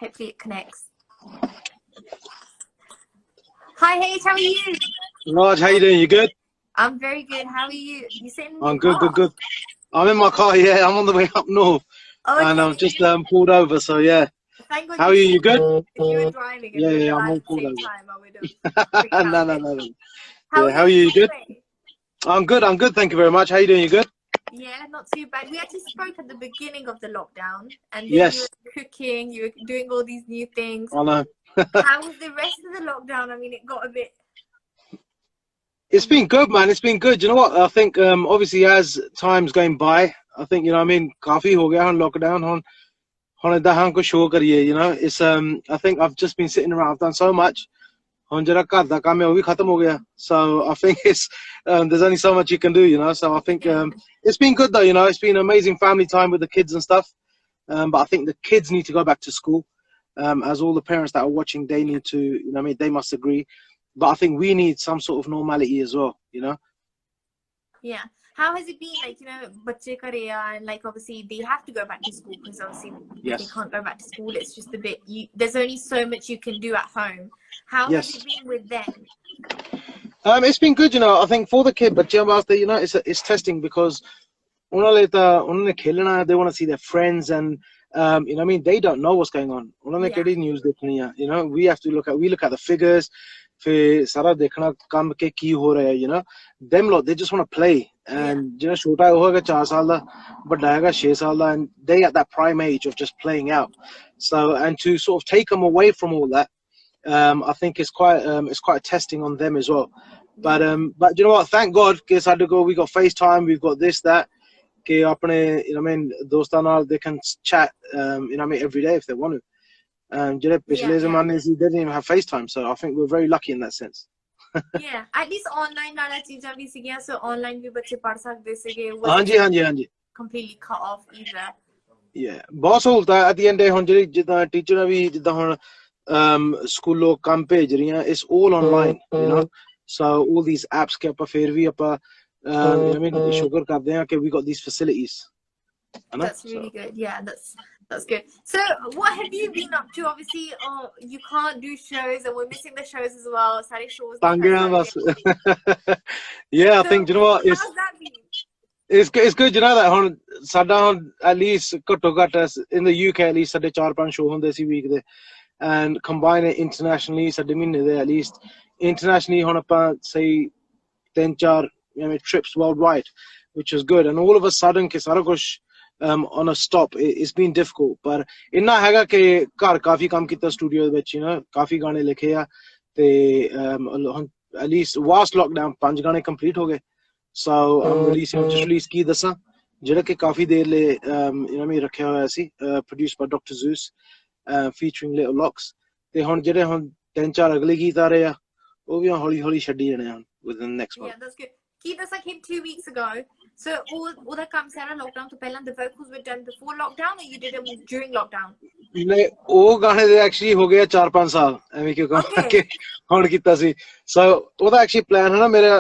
Hopefully it connects. Hi, H, how are you? Raj, how you doing? You good? I'm very good. How are you? You sitting in I'm your car? good. I'm in my car, yeah. I'm on the way up north. Oh, And okay. I'm just pulled over, so yeah. Thank God How are you? You good? if you were driving and Yeah, we were yeah, I'm alive all at the pulled same over. time, I would have freaked out a bit. No. How Yeah, are how are you you? You good? anyway? I'm good. Thank you very much. How you doing? You good? Yeah, not too bad. We actually spoke at the beginning of the lockdown, and then you Yes. were cooking, you were doing all these new things. I know. How was the rest of the lockdown? I mean, it got a bit... It's been good, man. It's been good. You know what? I think obviously as time's going by, I think, you know what I mean, काफी हो गया हम lockdown हम इधर हमको show करिए, you know. It's I think I've just been sitting around. I've done so much. So I think it's there's only so much you can do, you know. So I think it's been good though, you know. It's been amazing family time with the kids and stuff. But I think the kids need to go back to school. As all the parents that are watching, they need to, you know what I mean, they must agree. But I think we need some sort of normality as well, you know. Yeah. How has it been, like, you know, bache kare and like obviously they have to go back to school because obviously if they can't go back to school, it's just a bit, there's only so much you can do at home. How has it been with them? It's been good, you know. I think for the kid, but you know, it's testing because they want to see their friends and you know what I mean, they don't know what's going on. News, you know, we look at the figures. You know, them lot, they just want to play. And you know, shota hoga 4 saal da, badda hega 6 saal da, and they at that prime age of just playing out. So, and to sort of take them away from all that, I think it's quite testing on them as well. But you know what? Thank God, we got FaceTime, we've got this, that. You know what I mean, they can chat, you know what I mean, every day if they want to. They didn't even have FaceTime, so I think we're very lucky in that sense. Yeah, at least online wala cheezaं bhi sigiyan, so online bhi bache pad sakde sige. Hanji. Completely cut off either. Yeah, बहुत सहूलत है at the end ਹੁਣ ਜਿਹੜੀ ਜਿੱਦਾਂ ਟੀਚਰਾਂ ਵੀ ਜਿੱਦਾਂ ਹੁਣ ਸਕੂਲੋਂ ਕੰਮ ਭੇਜ ਰਹੀਆਂ, it's all online, you know. So all these apps ਕੇ ਆਪਾਂ ਫੇਰ ਵੀ ਆਪਾਂ you know what I mean, ਸ਼ੁਕਰ ਕਰਦੇ ਹਾਂ ਕਿ we got these facilities. That's really good. Yeah, that's good. So what have you been up to? Obviously, you can't do shows and we're missing the shows as well. Sare shows. Yeah, I think, you know what, how's that been? It's good, you know, that sada at least in the UK at least sade 4-5 show hunde si week de, and combine it internationally sade mahine de at least internationally hon apa say 3-4 you know, trips worldwide, which is good. And all of a sudden ke sara kuch on a stop, it's been difficult, but inna hega ke ghar kafi kam kita studio vich, you know, kafi gaane likhe ya te at least last lockdown 5 gaane complete ho gaye. So I'm just released ki dasa jehda ke kafi der le you know me rakha hoya si, produced by Dr. Zeus, featuring Little Locks. Te hon jehde hon 3-4 agle geet aa rahe a oh vi holi chhadi jane han within the next month. Yeah, that's good. Ki dasa came 2 weeks ago. So all that comes out of lockdown to pehlan the vocals were done before lockdown, or you did them during lockdown? नहीं वो गाने दे actually हो गया 4-5 साल एवं क्यों कम के horn कितना सी so वो तो actually plan है ना मेरा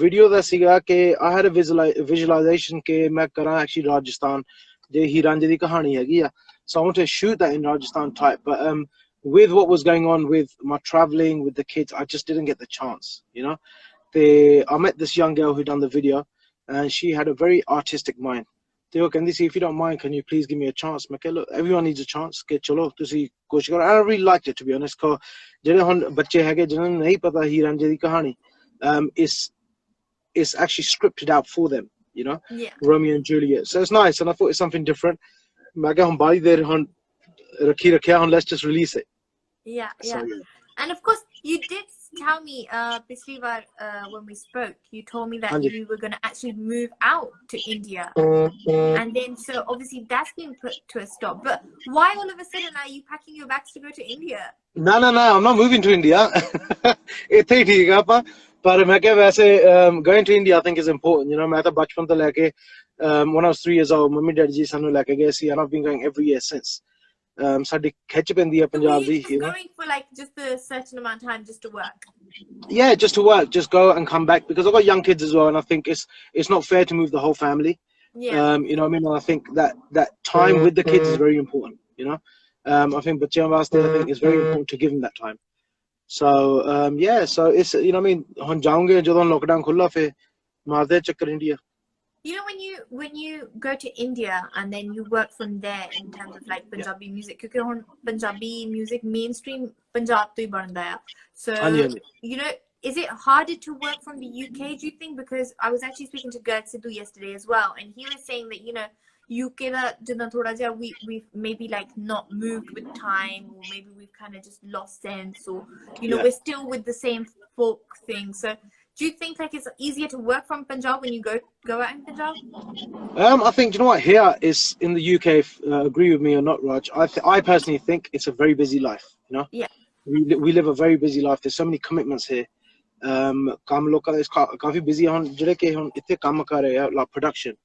video दा सीगा कि I had a visualization के मैं करा actually Rajasthan जे हीरांजे दी कहानी है क्या, so I want to shoot that in Rajasthan type, but with what was going on with my traveling with the kids, I just didn't get the chance, you know. I met this young girl who done the video, and she had a very artistic mind. Can they see, if you don't mind, can you please give me a chance? Okay, look, everyone needs a chance. Get chalo to see coach. I really liked it, to be honest. Because jehde hon bacche hage jinhone nahi pata hi ranjhe di kahani, is actually scripted out for them, you know. Yeah. Romeo and Juliet. So it's nice, and I thought it's something different. Maga hon bali der hon rakhi rakhya hon, let's just release it. Yeah. So, and of course, you did tell me, when we spoke, you told me that you were going to actually move out to India. And then, so obviously that's been put to a stop. But why all of a sudden are you packing your bags to go to India? No, I'm not moving to India. But going to India, I think, is important. You know, when I was 3 years old, Mummy Daddy ji sanu leke gaye si, and I've been going every year since. Sadi khech pendi hai Punjab di, you know. Going for like just a certain amount of time just to work? Yeah, just to work, just go and come back, because I've got young kids as well, and I think it's not fair to move the whole family. Yeah. You know what I mean? I think that time with the kids is very important, you know. I think ਬੱਚਿਆਂ ਵਾਸਤੇ I think it's very important to give them that time. So yeah, so it's you know what I mean ਹੁਣ ਜਾਓਗੇ ਜਦੋਂ lockdown ਖੁੱਲਾ ਫੇ ਮਾਰਦੇ ਚੱਕਰ India. You know, when you go to India and then you work from there in terms of like Punjabi music, because Punjabi music mainstream Punjab to hi banda hai. So you know, is it harder to work from the UK, do you think? Because I was actually speaking to Gert Sidhu yesterday as well, and he was saying that, you know, UK jidna thoda ja we've maybe like not moved with time, or maybe we've kind of just lost sense, or you know, we're still with the same folk thing. So do you think like it's easier to work from Punjab when you go out in Punjab? I think, you know what, here is in the UK, agree with me or not, Raj, I personally think it's a very busy life, you know? Yeah. We live a very busy life. There's so many commitments here. ਕੰਮ ਲੋਕਾਂ ਦਾ ਕਾਫੀ busy ਹੁਣ ਜਿਹੜੇ ਕਿ ਹੁਣ ਇੱਥੇ ਕੰਮ ਕਰ ਰਹੇ ਆ like production,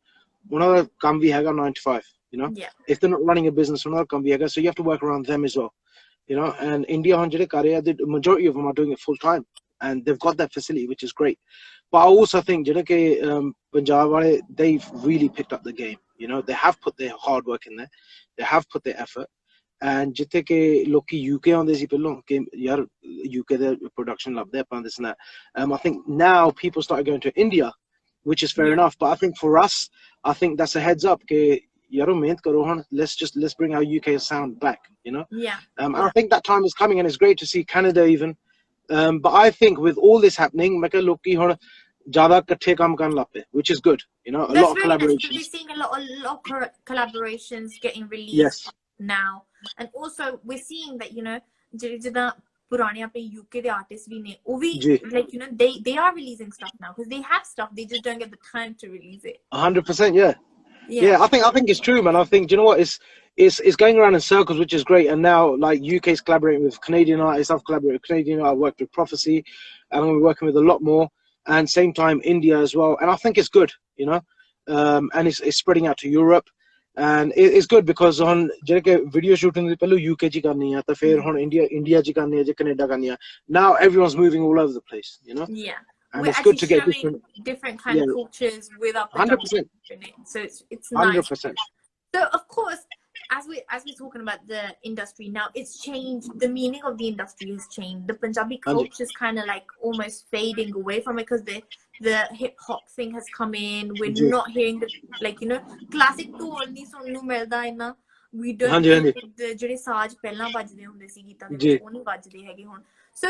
ਉਹਨਾਂ ਦਾ ਕੰਮ ਵੀ ਹੈਗਾ 9 to 5, you know? If they're not running a business, ਉਹਨਾਂ ਦਾ ਕੰਮ ਵੀ ਹੈਗਾ, so you have to work around them as well, you know? And India ਹੁਣ ਜਿਹੜੇ ਕਰ ਰਹੇ ਆ, the majority of them are doing it full time, and they've got that facility, which is great. But I also think ਜਿਹੜੇ ਕਿ Punjab ਵਾਲੇ, they've really picked up the game, you know? They have put their hard work in there, they have put their effort. And ਜਿੱਥੇ ਕਿ ਲੋਕੀ UK ਆਉਂਦੇ ਸੀ ਪਹਿਲਾਂ ਕਿ ਯਾਰ UK ਦੇ production ਲੱਭਦੇ ਆਪਾਂ this and that. I think now people start going to India, which is fair enough, but I think for us, I think that's a heads up ਕਿ ਯਾਰੋ ਮਿਹਨਤ ਕਰੋ ਹੁਣ, let's bring our UK sound back, you know? And I think that time is coming, and it's great to see Canada even. But I think with all this happening, ਮੈਂ ਕਿਹਾ ਲੋਕੀ ਹੁਣ ਜ਼ਿਆਦਾ ਇਕੱਠੇ ਕੰਮ ਕਰਨ ਲੱਗ ਪਏ, which is good, you know? A lot of collaborations. We're seeing a lot of collaborations getting released now. And also we're seeing that, you know, jida purane apne UK de artists bhi ne, oh vi like, you know, they are releasing stuff now because they have stuff, they just don't get the time to release it. 100%. Yeah, I think it's true, man. I think, you know what, it's going around in circles, which is great. And now like UK's collaborating with Canadian artists, I've collaborated with Canadian, I worked with Prophecy, and I'm working with a lot more, and same time India as well. And I think it's good, you know? And it's spreading out to Europe. And it's good because on ਜਿਹੜੇ ਕਿ video shooting ਪਹਿਲਾਂ UK ਚ ਕਰਨੀ ਆ, ਤਾਂ ਫਿਰ ਹੁਣ India ਚ ਕਰਨੀ ਆ ਜਾਂ Canada ਕਰਨੀ ਆ. Now everyone's moving all over the place, you know? And we're it's good to get different kind of cultures with our 100%. in it. So it's nice. 100%. So of course, as we're talking about the industry now, it's changed. The meaning of the industry has changed. The Punjabi culture is kind of like almost fading away from it because the hip hop thing has come in. We're not hearing the, like, you know, classic to only sonu milda inna. We don't hear the ਜਿਹੜੇ ਸਾਜ਼ ਪਹਿਲਾਂ ਵੱਜਦੇ ਹੁੰਦੇ ਸੀ ਗੀਤਾਂ ਦੇ ਵਿੱਚ, ਉਹ ਨਹੀਂ ਵੱਜਦੇ ਹੈਗੇ ਹੁਣ. So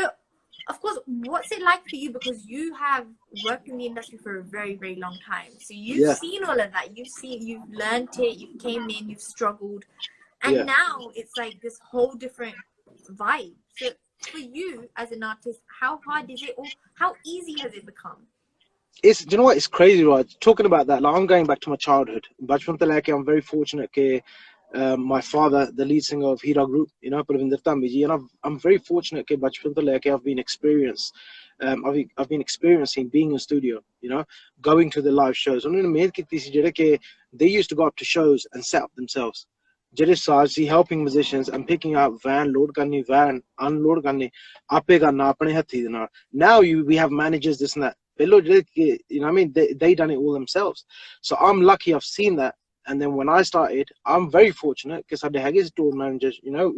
of course, what's it like for you, because you have worked in the industry for a very, very long time, so you've seen all of that, you've learned it, you came in, you've struggled, and now it's like this whole different vibe. So for you as an artist, how hard is it, or how easy has it become? It's, you know what, it's crazy, right? Talking about that, like I'm going back to my childhood. Bachpan to leke, I'm very fortunate that my father, the lead singer of Hira Group, you know, H-Dhami ji, and I'm very fortunate that bachpan to leke I've been experiencing being in studio, you know, going to the live shows. They used to go up to shows and set up themselves. Helping musicians and picking out van, load karni, van, unload karni, ape karna, apne hathi de naal. Now we have managers, this and that. You know what I mean? They done it all themselves. So I'm lucky I've seen that. And then when I started, I'm very fortunate because I had tour managers, you know,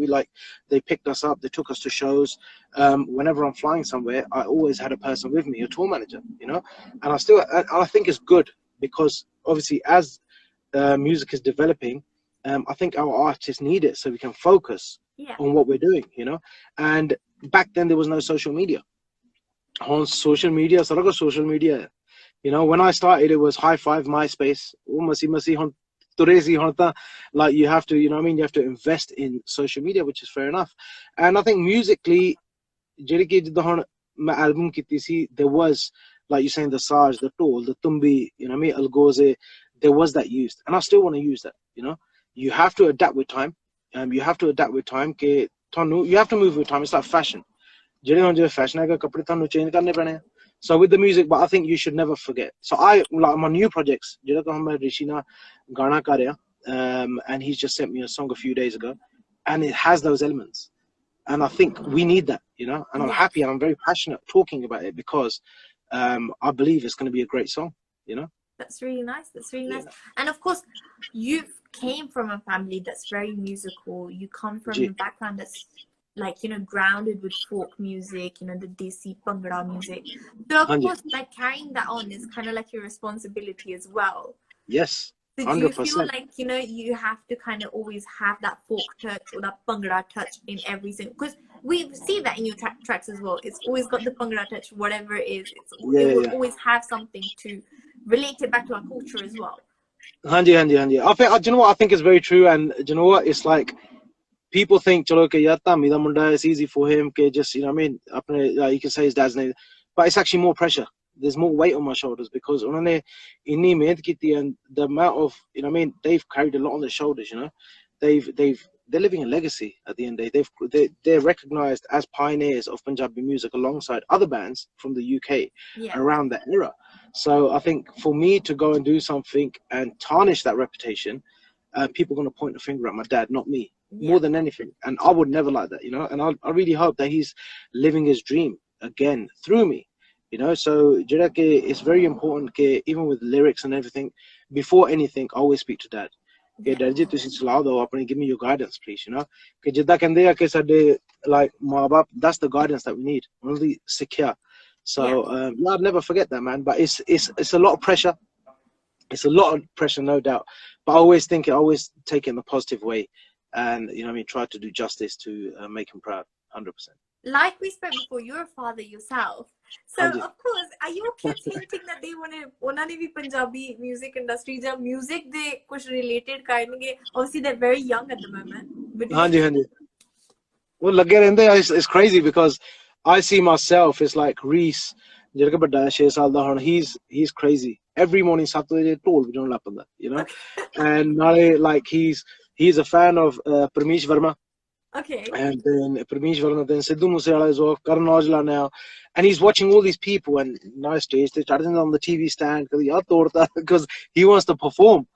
they picked us up, they took us to shows. Whenever I'm flying somewhere, I always had a person with me, a tour manager, you know, and I think it's good because obviously as music is developing, I think our artists need it so we can focus on what we're doing, you know. And back then there was no social media. On social media, you know, when I started, it was High Five, MySpace, like you have to, you know what I mean, you have to invest in social media, which is fair enough. And I think musically, my album there was, like you're saying, the Saj, the Tol, the Tumbi, you know what I mean, Algoze, there was that used, and I still want to use that, you know. You have to adapt with time. You have to adapt with time. You have to move with time. It's like fashion. So with the music, but I think you should never forget. So I like my new projects. And he's just sent me a song a few days ago, and it has those elements. And I think we need that, you know. And I'm happy and I'm very passionate talking about it because I believe it's going to be a great song, you know. That's really nice. That's really nice. Yeah. And of course, you came from a family that's very musical. You come from a background that's like, you know, grounded with folk music, you know, the Desi Bhangra music. So of course, like carrying that on is kind of like your responsibility as well. Yes. So do you feel like, you know, you have to kind of always have that folk touch or that Bhangra touch in every single, because we see that in your tracks as well. It's always got the Bhangra touch, whatever it is. It will always have something to relate it back to our culture as well. Hanji. I think, you know what, I think it's very true, and you know what, it's like people think, chalo, ke yaar Dhami da munda, it's easy for him, ke just, you know what I mean, apne, you can say his dad's name, but it's actually more pressure. There's more weight on my shoulders because unhone inni mehnat kiti, and the amount of, you know what I mean, they've carried a lot on their shoulders, you know. They're living a legacy at the end of the day. They're recognized as pioneers of Punjabi music alongside other bands from the UK around that era. So I think for me to go and do something and tarnish that reputation, people are going to point the finger at my dad, not me, more than anything. And I would never like that, you know. And I really hope that he's living his dream again through me, you know. So it's very important, even with lyrics and everything, before anything, I always speak to dad. Give me your guidance, please, you know. Like that's the guidance that we need, only secure. So I'd never forget that, man. But it's a lot of pressure. It's a lot of pressure, no doubt. But I always take it in a positive way, and you know what I mean, try to do justice to make him proud, 100%. Like we spoke before, you're a father yourself. So of course, are your kids hinting that they want to, ਉਹਨਾਂ ਨੇ ਵੀ Punjabi music industry ਜਾਂ music ਦੇ ਕੁਝ related ਕਰਨਗੇ? Obviously they're very young at the moment. But ਹਾਂਜੀ. Well, ਲੱਗੇ ਰਹਿੰਦੇ, it's crazy because I see myself, it's like Reese, ਜਿਹੜਾ ਕਿ ਵੱਡਾ 6 ਸਾਲ ਦਾ ਹੁਣ, he's crazy. Every morning 7 ਵਜੇ ਢੋਲ ਵਜਾਉਣ ਲੱਗ ਪੈਂਦਾ, you know. And ਨਾਲੇ like he's a fan of Parmesh Verma. Okay. And then Parmesh Verma, then Sidhu Moosewala as well, Karan Aujla now, and he's watching all these people, and now stage they started on the TV stand because he wants to perform.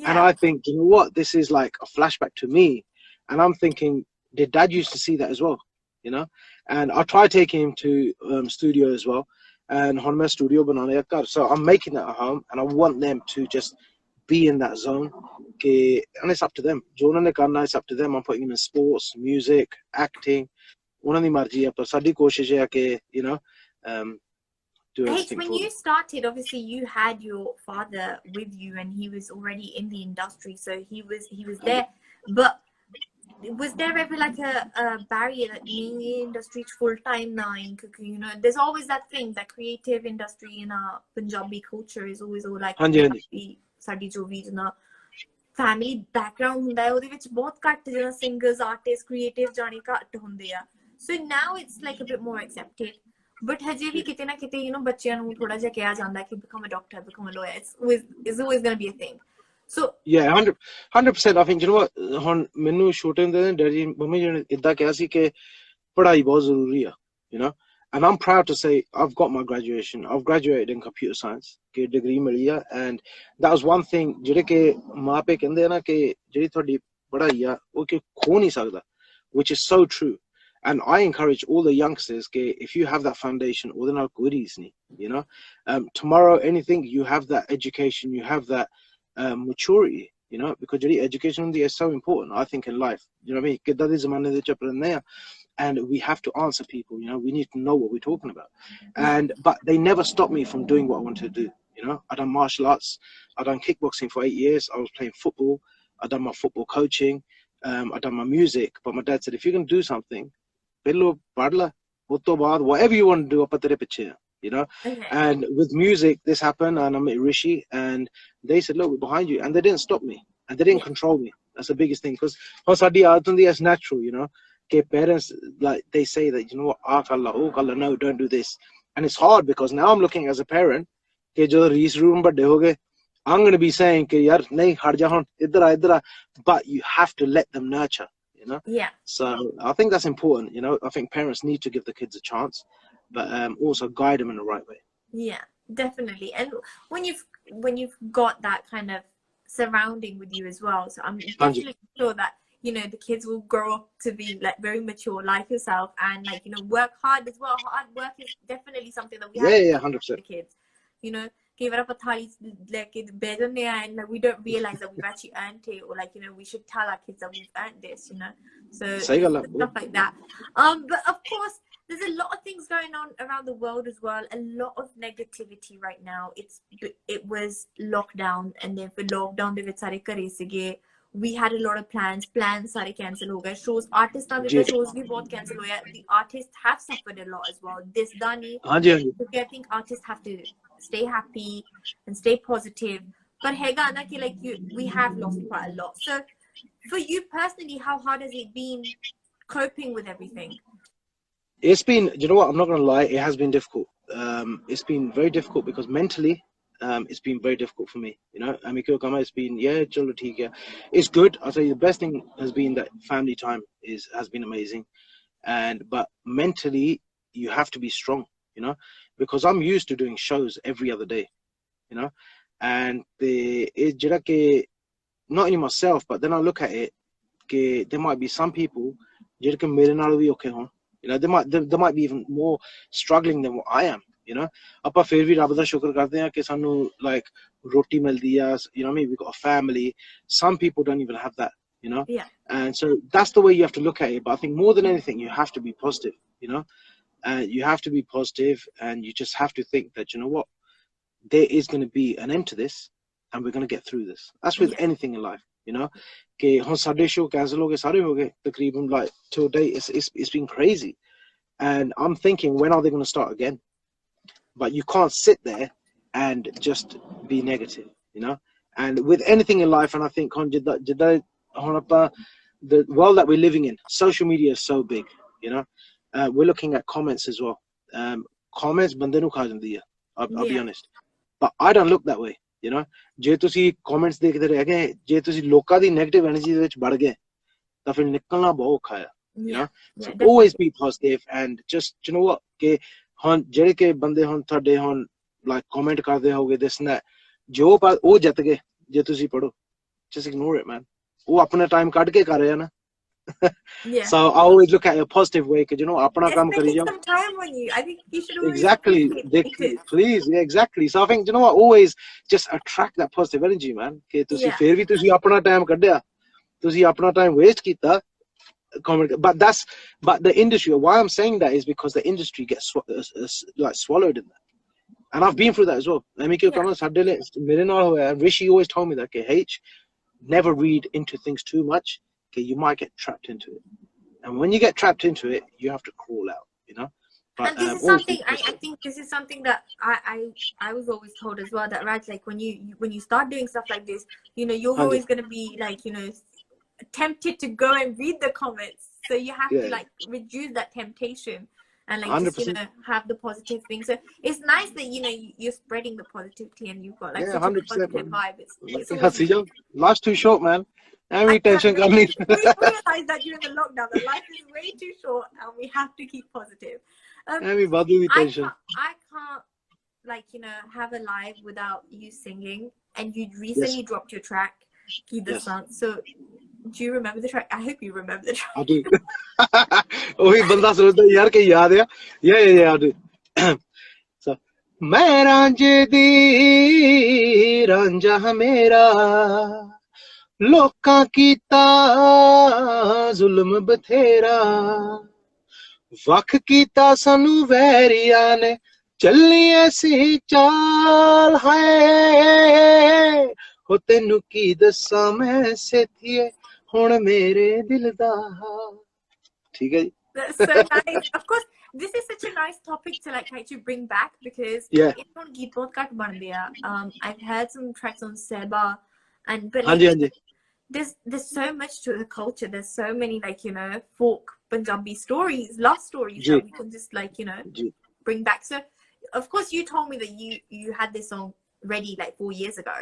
And I think, you know what, this is like a flashback to me, and I'm thinking, did dad used to see that as well, you know? And I try taking him to studio as well, and Honma studio banana kar, so I'm making that at home, and I want them to just be in that zone. And it's up to them. It's up to them. I'm putting them in sports, music, acting. You know, do everything. When you started, obviously you had your father with you, and he was already in the industry, so he was there. But was there ever like a barrier that being in the industry full time now? You know, there's always that thing, that creative industry in our Punjabi culture is always all like ਸਾਡੀ ਜੋ ਵੀ ਜਿੰਨਾ family background ਹੁੰਦਾ ਹੈ ਉਹਦੇ ਵਿੱਚ ਬਹੁਤ ਘੱਟ ਜਿਹੜਾ ਸਿੰਗਰਸ ਆਰਟਿਸਟ ਕ੍ਰੀਏਟਿਵ ਜਾਣੇ ਘੱਟ ਹੁੰਦੇ ਆ so now it's like a bit more accepted but ਹਜੇ ਵੀ ਕਿਤੇ ਨਾ ਕਿਤੇ ਯੂ نو ਬੱਚਿਆਂ ਨੂੰ ਥੋੜਾ ਜਿਹਾ ਕਿਹਾ ਜਾਂਦਾ ਕਿ become a doctor become a lawyer it's always going to be a thing. So yeah, 100% I think, you know what, ਹੁਣ ਮੈਨੂੰ ਛੋਟੇ ਹੁੰਦੇ ਨੇ ਡੈਡੀ ਮੰਮੀ ਜੀ ਨੇ ਇਦਾਂ ਕਿਹਾ ਸੀ ਕਿ ਪੜ੍ਹਾਈ ਬਹੁਤ ਜ਼ਰੂਰੀ ਆ, you know. And I'm proud to say I've got my graduation. I've graduated in computer science, get degree ਮਿਲੀ ਆ, and that was one thing ਜਿਹੜੇ ਕਿ ਮਾਪੇ ਕਹਿੰਦੇ ਆ ਨਾ ਕਿ ਜਿਹੜੀ ਤੁਹਾਡੀ ਪੜ੍ਹਾਈ ਆ ਉਹ ਕਿ ਖੋ ਨਹੀਂ ਸਕਦਾ, which is so true. And I encourage all the youngsters ਕਿ if you have that foundation, ਉਹਦੇ ਨਾਲ ਕੋਈ ਰੀਸ ਨਹੀਂ, you know. Tomorrow anything, you have that education, you have that maturity, you know, because ਜਿਹੜੀ education ਹੁੰਦੀ is so important, I think, in life, you know what I mean. ਕਿੱਦਾਂ ਦੇ ਜ਼ਮਾਨੇ ਦੇ ਚ ਪੜ੍ਹਨੇ ਆ, and we have to answer people, you know. We need to know what we're talking about. But they never stopped me from doing what I wanted to do, you know. I done martial arts, I done kickboxing for 8 years, I was playing football, I done my football coaching, I done my music. But my dad said, if you're going to do something, whatever you want to do, you know. And with music this happened, and I met Rishi, and they said, look, we're behind you, and they didn't stop me, and they didn't control me. That's the biggest thing, because it's natural, you know. Parents, like, they say that, you know what, no, don't do this. And it's hard because now I'm looking as a parent, I'm going to be saying but you have to let them nurture, you know. So I think that's important, you know. I think parents need to give the kids a chance, but also guide them in the right way. Definitely. And when you've got that kind of surrounding with you as well, so I'm definitely sure that, you know, the kids will grow up to be like very mature like yourself, and like, you know, work hard as well. Hard work is definitely something that we have to 100%. the kids, you know. कई बार ਆਪਾਂ थाली लेके बैठ जाते हैं and like, we don't realize that we've actually earned it, or like, you know, we should tell our kids that we've earned this, you know. So stuff like that. But of course there's a lot of things going on around the world as well. A lot of negativity right now. It was lockdown, and then for lockdown ਦੇ ਵਿੱਚ ਸਾਰੇ ਘਰੇ ਸੀਗੇ. We had a lot of plans ਸਾਰੇ cancel ਹੋ ਗਏ. Shows artists ਦੇ ਤਾਂ shows ਵੀ ਬਹੁਤ cancel ਹੋਇਆ. The artists have suffered a lot as well. This Dhami, I think artists have to stay happy and stay positive. But ਹੈਗਾ ਨਾ ਕਿ like we have lost quite a lot. So for you personally, how hard has it been coping with everything? It's been, you know what, I'm not going to lie, it has been difficult. It's been very difficult because mentally it's been very difficult for me, you know. I mean, it's been, chalo theek hai. It's good. I'll tell you, the best thing has been that family time has been amazing, but mentally you have to be strong, you know, because I'm used to doing shows every other day, you know, and not only myself, but then I look at it, there might be some people jira ke mere naal bhi okay hon, you know, they might be even more struggling than what I am, you know. ਆਪਾਂ ਫਿਰ ਵੀ ਰੱਬ ਦਾ ਸ਼ੁਕਰ ਕਰਦੇ ਹਾਂ ਕਿ ਸਾਨੂੰ like ਰੋਟੀ ਮਿਲਦੀ ਆ, you know what I mean, we've got a family. Some people don't even have that, you know. And so that's the way you have to look at it. But I think more than anything, you have to be positive, you know. You have to be positive, and you just have to think that, you know what, there is going to be an end to this, and we're going to get through this. That's with anything in life, you know. ਕਿ ਹੁਣ ਸਾਡੇ show cancel ਹੋ ਗਏ, ਸਾਰੇ ਹੋ ਗਏ ਤਕਰੀਬਨ, like till date it's been crazy, and I'm thinking, when are they going to start again? But you can't sit there and just be negative, you know. And with anything in life, and I think the world that we're living in, social media is so big, you know. We're looking at comments as well. Comments bande nu kha jandi hai, I'll be honest. But I don't look that way, you know. Je tusi comments dekhde reh gaye, je tusi loka di negative energy de vich bad gaye, ta fir nikalna bahut auka hai, you know. So always be positive, and just, you know what, ke ਹੁਣ ਜਿਹੜੇ ਕਿ ਬੰਦੇ ਹੁਣ ਤੁਹਾਡੇ ਹੁਣ like comment ਕਰਦੇ ਹੋਗੇ ਦਿਸ ਨਾ, ਜੋ ਉਹ ਜਿੱਤ ਗਏ, ਜੇ ਤੁਸੀਂ ਪੜੋ, just ignore it, man. ਉਹ ਆਪਣਾ ਟਾਈਮ ਕੱਢ ਕੇ ਕਰ ਰਿਹਾ ਨਾ. So I always look at it a positive way, because, you know, ਆਪਣਾ ਕੰਮ ਕਰੀ ਜਾਓ. Some time on you. I think you should always exactly please, exactly. So I think, you know what, always just attract that positive energy, man. ਕਿ ਤੁਸੀਂ ਫਿਰ ਵੀ ਤੁਸੀਂ ਆਪਣਾ time ਕੱਢਿਆ, ਤੁਸੀਂ ਆਪਣਾ ਟਾਈਮ ਵੇਸਟ ਕੀਤਾ. But the industry, why I'm saying that is because the industry gets like swallowed in that, and I've been through that as well. Let me keep coming. Rishi always told me that, okay, H, never read into things too much, okay, you might get trapped into it, and when you get trapped into it, you have to crawl out, you know. But, and this is something I think this is something that I was always told as well, that right, like when you start doing stuff like this, you know, you're always going to be like, you know, tempted to go and read the comments, so you have to like reduce that temptation and like 100%. Just, you know, have the positive thing. So it's nice that, you know, you're spreading the positivity, and you've got like such 100% a positive vibe. It's life's too short, man. Any tension coming. We realize that during the lockdown that life is way too short, and we have to keep positive. I can't like, you know, have a live without you singing, and you recently dropped your track, Keep the Sun. So do you remember the track? I hope you remember the track. I do. Ohi banda sochda yaar ke yaad hai. Yeah, I do. So, main ranjhe di ranja mera, lokan kita zulm bathera, vakh kita sanu vairiya ne, chalni aisi chaal hai, ho tenu ki dassa main sethiye ਹੁਣ ਮੇਰੇ ਦਿਲ ਦਾ ਠੀਕ ਹੈ ਜੀ. That's so nice. Of course, this is such a nice topic to like actually bring back, because it's on Geet Podcast bande ya. I've heard some tracks on Seba, and but like, there's so much to the culture. There's so many, like, you know, folk Punjabi stories, love stories that we can just like, you know, bring back. So of course you told me that you had this song ready like 4 years ago.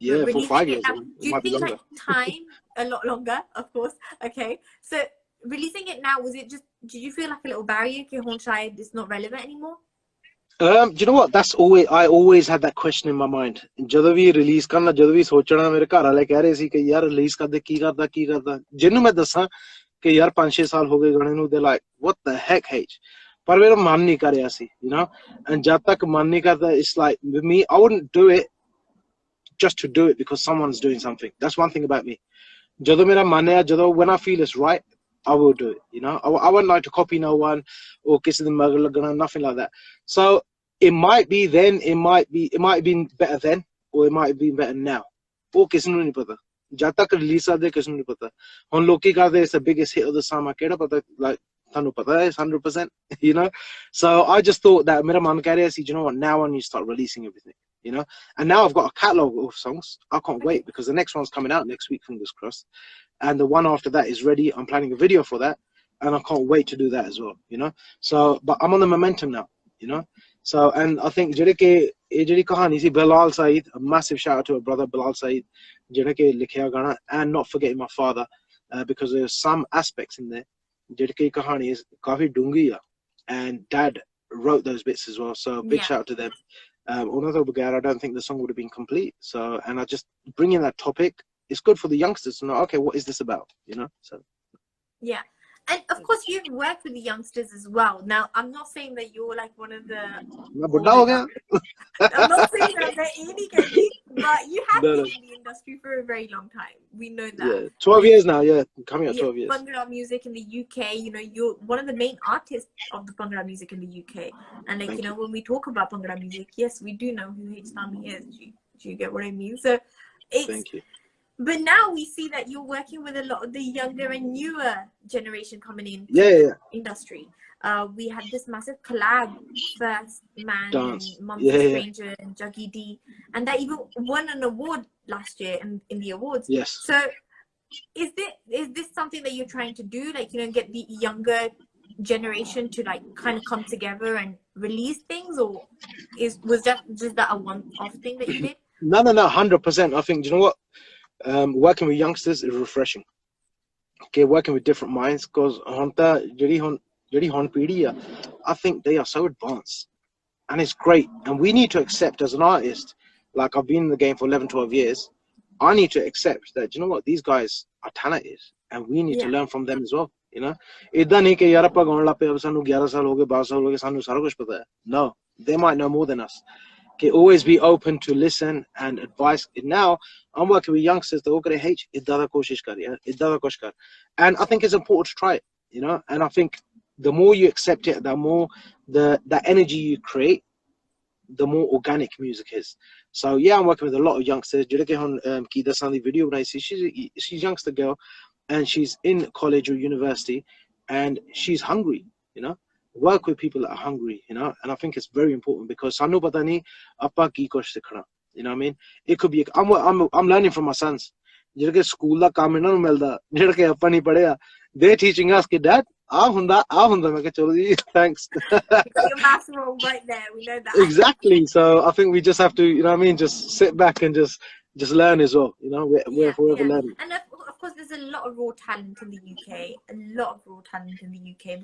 Yeah, for 5 years. Now, do you think like time a lot longer? Of course. Okay. So releasing it now, was it just, did you feel like a little barrier? Ki hon shayad it's not relevant anymore? Do you know what? I always had that question in my mind. ਜਦੋਂ ਵੀ release ਕਰਨਾ, ਜਦੋਂ ਵੀ ਸੋਚਣਾ, ਮੇਰੇ ਘਰ ਵਾਲੇ ਕਹਿ ਰਹੇ ਸੀ ਕਿ ਯਾਰ release ਕਰਦੇ ਕੀ ਕਰਦਾ ਜਿਹਨੂੰ ਮੈਂ ਦੱਸਾਂ ਕਿ ਯਾਰ 5-6 ਸਾਲ ਹੋ ਗਏ ਗਾਣੇ ਨੂੰ, they like what the heck, H. पर मेरा मन नहीं कर रहा सी, you know, and जब तक मन नहीं करता, it's like with me, I wouldn't do it just to do it because someone's doing something. That's one thing about me. ਜਦੋਂ ਮੇਰਾ ਮਨ ਹੈ, ਜਦੋਂ when I feel it's right, I will do it, you know. I wouldn't like to copy no one or ਕਿਸੇ ਦੇ ਮਗਰ ਲੱਗਣਾ, nothing like that. So it might be then, it might have been better then, or it might have been better now. ਉਹ ਕਿਸੇ ਨੂੰ ਨਹੀਂ ਪਤਾ, ਜਦ ਤੱਕ ਰਿਲੀਜ਼ ਕਰਦੇ ਕਿਸੇ ਨੂੰ ਨਹੀਂ ਪਤਾ। ਹੁਣ ਲੋਕੀ ਕਰਦੇ it's the biggest hit of the summer, ਕਿਹੜਾ ਪਤਾ, like ਤੁਹਾਨੂੰ ਪਤਾ ਹੈ 100%, you know. So I just thought that ਮੇਰਾ ਮਨ ਕਹਿ ਰਿਹਾ ਸੀ, you know what, now I need to start releasing everything, you know. And now I've got a catalogue of songs. I can't wait because the next one's coming out next week, fingers crossed. And the one after that is ready. I'm planning a video for that, and I can't wait to do that as well, you know. So, but I'm on the momentum now, you know. So, and I think Jiri Kahani, see Bilal Saeed, a massive shout out to a brother Bilal Saeed, Jiri Likhya Gana, and not forgetting my father, because there's some aspects in there. Jiri Kahani is Kafi Dungiya, and Dad wrote those bits as well. So, big shout out to them. I don't think the song would have been complete. So, and I just bring in that topic. It's good for the youngsters to know, okay, what is this about, you know? So yeah, and of course you've worked with the youngsters as well. Now I'm not saying that you're like one of the I'm not saying that but you have been in the industry for a very long time. We know that. Yeah, 12 years now. Yeah, coming up 12 years. Bhangra music in the UK, you know, you're one of the main artists of the Bhangra music in the UK. And like, you know, when we talk about Bhangra music, yes, we do know who H-Dhami is. Do you get what I mean? So it's, thank you. But now we see that you're working with a lot of the younger and newer generation coming in industry. We had this massive collab, First Man, and Mumford Stranger, and Juggy D, and that even won an award last year in the awards. Yes. So is this something that you're trying to do, like, you know, get the younger generation to like kind of come together and release things, or was that a one-off thing that you did? No, 100%. I think, you know what? Working with youngsters is refreshing. Okay, working with different minds, because I think they are so advanced, and it's great. And we need to accept as an artist, like I've been in the game for 11-12 years, I need to accept that, you know what, these guys are talented, and we need to learn from them as well, you know. No, they might know more than us. Okay, always be open to listen and advice. Now I'm working with youngsters that are H, and I think it's important to try it, you know. And I think the more you accept it, the more the energy you create, the more organic music is. So yeah, I'm working with a lot of youngsters. She's a youngster girl, and she's in college or university, and she's hungry, you know. Work with people that are hungry, you know, and I think it's very important, because sanu pata nahi appa ki kuch sikhna, you know what I mean. It could be I'm learning from my sons. Jirke school da kaam na milda, jirke appa nahi padya, they're teaching us ke dad hunda main ke chalo ji, thanks. Your maths wrong right there, we know that. Exactly. So I think we just have to, you know what I mean, just sit back and just learn as well, you know. We're forever learning. And of course there's a lot of raw talent in the UK,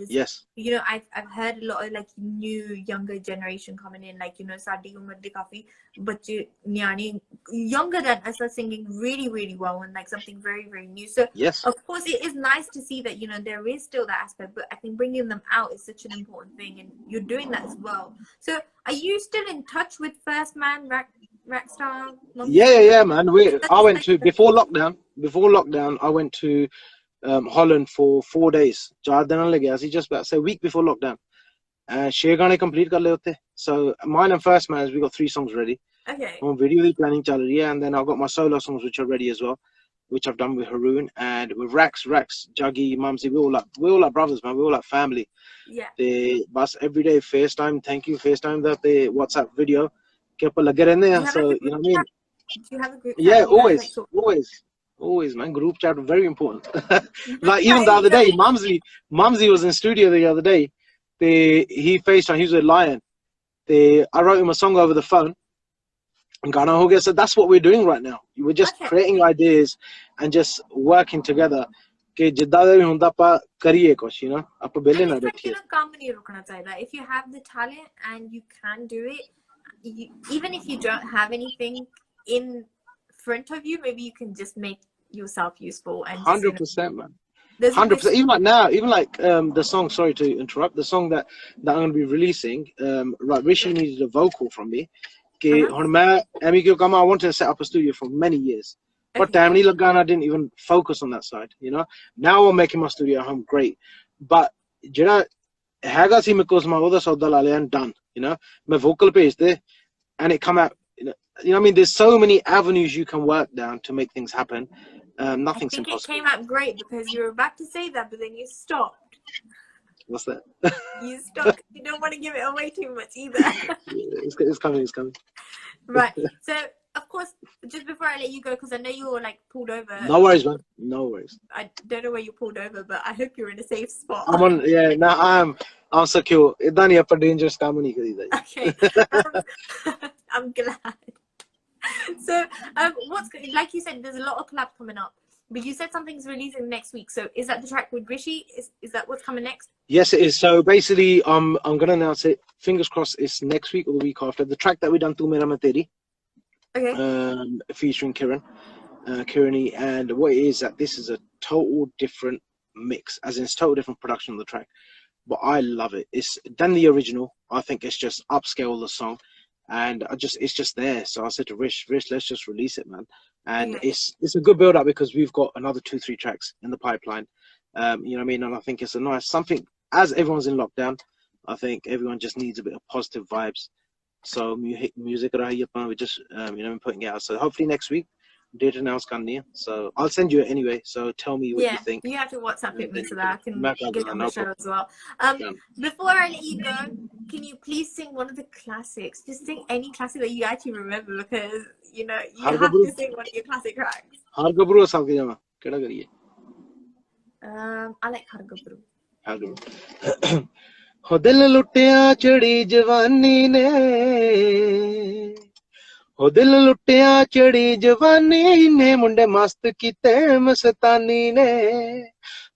There's, you know, I've heard a lot of like new younger generation coming in, like, you know, saadi umar de kafi bacche nyani younger than us are singing really, really well, and like something very, very new. So of course it is nice to see that, you know, there is still that aspect, but I think bringing them out is such an important thing, and you're doing that as well. So are you still in touch with First Man, Rackstar? Yeah, man. I went to before lockdown. I went to Holland for 4 days. Just about a week before lockdown. And complete. So mine and First Man, we got 3 songs ready. Okay. On video planning, and then I've got my solo songs which are ready as well, which I've done with Haroon and with Rax, Juggy, Mumsy. We're all like brothers, man. We're all like family. Yeah. They bus every day FaceTime. Thank you FaceTime. That the WhatsApp video. So you know what I mean. Do you have a group chat? Yeah, always, man. Group chat very important. Like even the other day, Mumsy was in studio the other day. He FaceTime. He was with Lion. I wrote him a song over the phone. And so that's what we're doing right now. We're just creating ideas and just working together. You know, if you have the talent and you can do it, even if you don't have anything in front of you, maybe you can just make yourself useful. And 100%, man. There's 100%. Even like now, even like the song. Sorry to interrupt. The song that I'm going to be releasing. Right, Rishi needed a vocal from me. I wanted to set up a studio for many years, but damn, I didn't even focus on that side. You know, now I'm making my studio at home great, but and done. You know, my vocal page there, and it come out. You know what I mean? There's so many avenues you can work down to make things happen. Nothing's impossible. I think it came out great because you were about to say that, but then you stopped. What's that? You stopped. You don't want to give it away too much either. It's coming. It's coming. Right. So, of course, just before I let you go, because I know you were like pulled over. No worries, man. No worries. I don't know where you pulled over, but I hope you're in a safe spot. I'm on. Yeah. Now I'm secure. It's not a dangerous company. Okay. I'm glad. So, what's like you said, there's a lot of collabs coming up. But you said something's releasing next week. So is that the track with Rishi? Is that what's coming next? Yes, it is. So basically, I'm gonna announce it. Fingers crossed, it's next week or the week after. The track that we done, Tu Mera Main Teri, featuring Kirani, and what it is that this is a total different mix, as in it's total different production of the track. But I love it. It's than the original. I think it's just upscale the song, and it's just there. So I said to Rish, let's just release it, man. And it's a good build up because we've got another 2-3 tracks in the pipeline. You know what I mean? And I think it's a nice something. As everyone's in lockdown, I think everyone just needs a bit of positive vibes. So music, we're just putting it out. So hopefully next week, date announced. So I'll send you it anyway. So tell me what you think. You have to WhatsApp it me so that I can get on the show as well. Before I let you go, can you please sing one of the classics? Just sing any classic that you actually remember, because you know you have to sing one of your classic tracks. I like Hargabru. हो दिल लुटिया चढ़ी जवानी ने, हो दिल लुटिया चढ़ी जवानी ने, मुंडे मस्त कीते मस्तानी ने,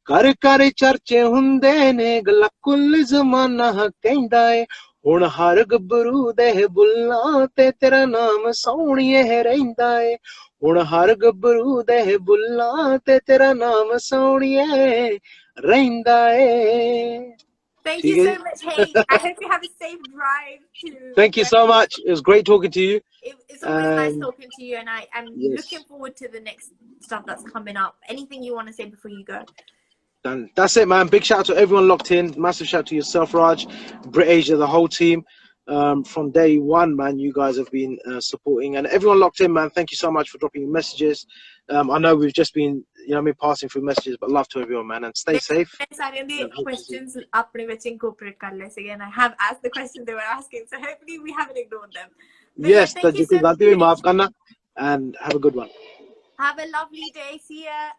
कर कर चर्चे हुंदे ने, गला कुल जमाना कहंदा ए, हुण हर गबरू दे बुल्लां ते तेरा नाम सोहणिए रहिंदा ए, हुण हर गबरू दे बुल्लां ते तेरा नाम सोहणिए रहिंदा ए. Thank you so much, Hey. I hope you have a safe drive to... Thank you so much. It was great talking to you. It's always nice talking to you, and I'm looking forward to the next stuff that's coming up. Anything you want to say before you go? Done. That's it, man. Big shout out to everyone locked in. Massive shout out to yourself, Raj, BritAsia, the whole team. From day one, man, you guys have been supporting, and everyone locked in, man. Thank you so much for dropping your messages. I know we've just been, passing through messages, but love to everyone, man, and stay safe. Questions incorporate and I have asked the questions they were asking, so hopefully we haven't ignored them. But yes, and have a good one. Have a lovely day. See ya.